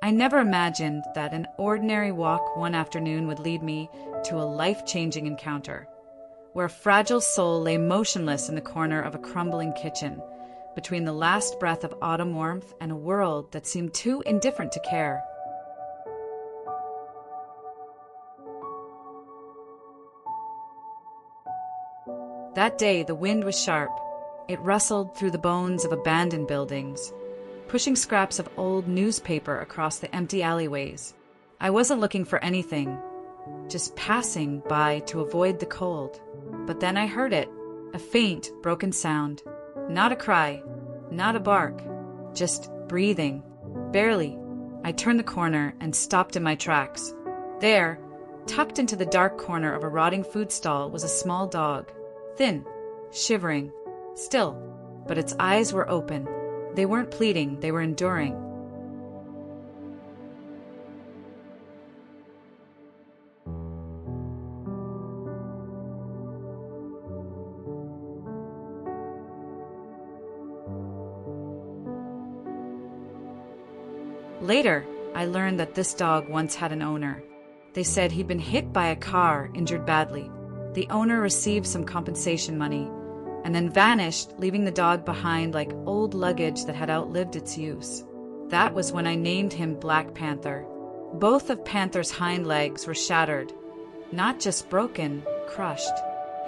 I never imagined that an ordinary walk one afternoon would lead me to a life-changing encounter, where a fragile soul lay motionless in the corner of a crumbling kitchen, between the last breath of autumn warmth and a world that seemed too indifferent to care. That day, the wind was sharp. It rustled through the bones of abandoned buildings, pushing scraps of old newspaper across the empty alleyways. I wasn't looking for anything, just passing by to avoid the cold. But then I heard it, a faint, broken sound. Not a cry, not a bark, just breathing, barely. I turned the corner and stopped in my tracks. There, tucked into the dark corner of a rotting food stall, was a small dog, thin, shivering, still, but its eyes were open. They weren't pleading, they were enduring. Later, I learned that this dog once had an owner. They said he'd been hit by a car, injured badly. The owner received some compensation money, and then vanished, leaving the dog behind like old luggage that had outlived its use. That was when I named him Black Panther. Both of Panther's hind legs were shattered, not just broken, crushed.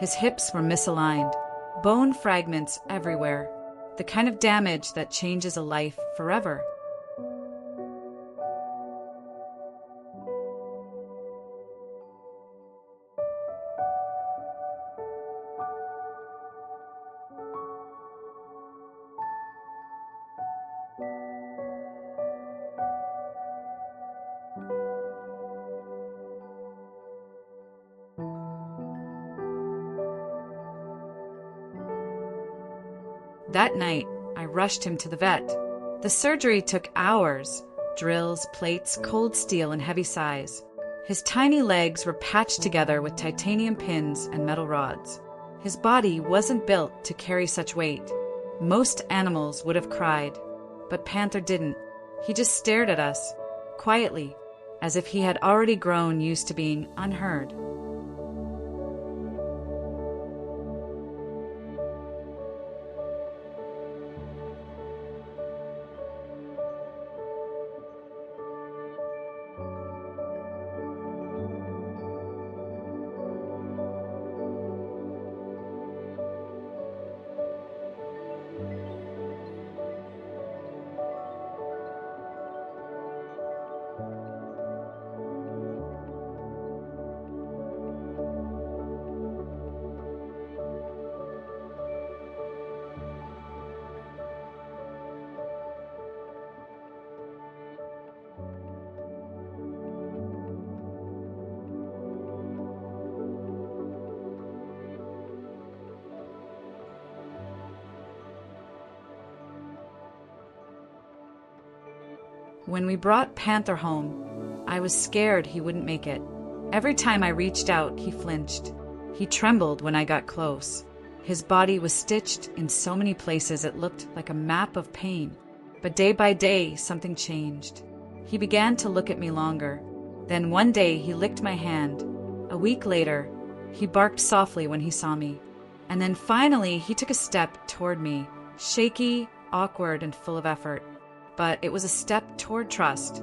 His hips were misaligned, bone fragments everywhere, the kind of damage that changes a life forever. That night, I rushed him to the vet. The surgery took hours. Drills, plates, cold steel, and heavy sighs. His tiny legs were patched together with titanium pins and metal rods. His body wasn't built to carry such weight. Most animals would have cried, but Panther didn't. He just stared at us, quietly, as if he had already grown used to being unheard. When we brought Panther home, I was scared he wouldn't make it. Every time I reached out, he flinched. He trembled when I got close. His body was stitched in so many places it looked like a map of pain. But day by day, something changed. He began to look at me longer. Then one day, he licked my hand. A week later, he barked softly when he saw me. And then finally, he took a step toward me, shaky, awkward, and full of effort. But it was a step toward trust.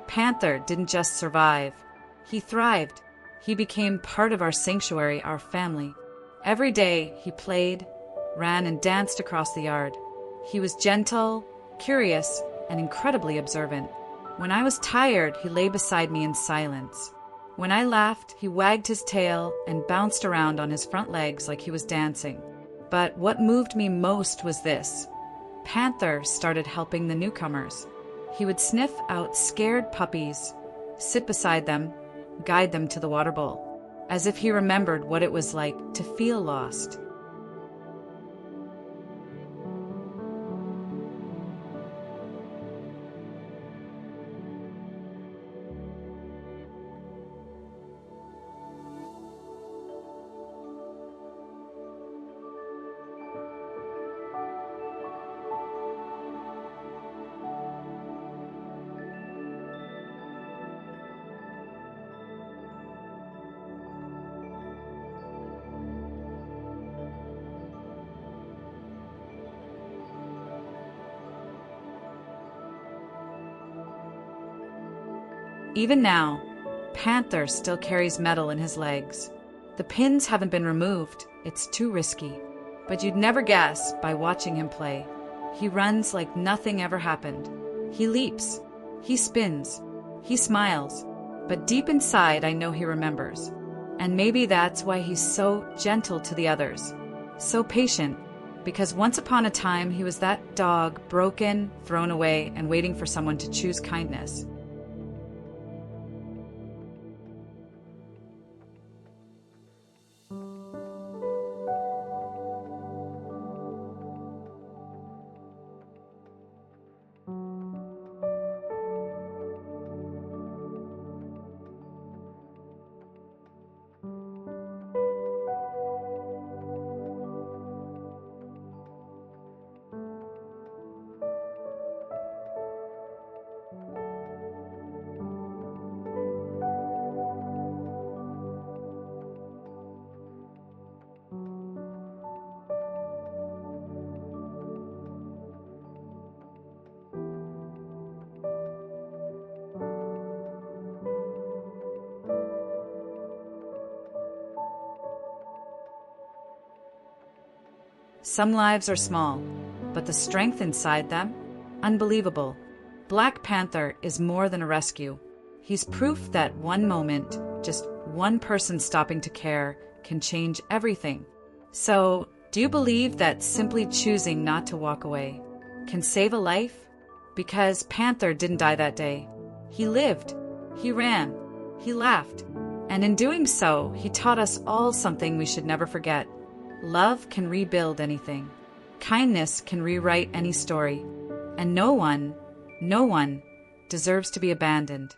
Panther didn't just survive. He thrived. He became part of our sanctuary, our family. Every day, he played, ran, and danced across the yard. He was gentle, curious, and incredibly observant. When I was tired, he lay beside me in silence. When I laughed, he wagged his tail and bounced around on his front legs like he was dancing. But what moved me most was this. Panther started helping the newcomers. He would sniff out scared puppies, sit beside them, guide them to the water bowl, as if he remembered what it was like to feel lost. Even now, Panther still carries metal in his legs. The pins haven't been removed, it's too risky. But you'd never guess by watching him play. He runs like nothing ever happened. He leaps, he spins, he smiles, but deep inside I know he remembers. And maybe that's why he's so gentle to the others, so patient, because once upon a time he was that dog broken, thrown away, and waiting for someone to choose kindness. Some lives are small, but the strength inside them, unbelievable. Black Panther is more than a rescue. He's proof that one moment, just one person stopping to care, can change everything. So, do you believe that simply choosing not to walk away can save a life? Because Panther didn't die that day. He lived, he ran, he laughed, and in doing so, he taught us all something we should never forget. Love can rebuild anything. Kindness can rewrite any story. And no one deserves to be abandoned.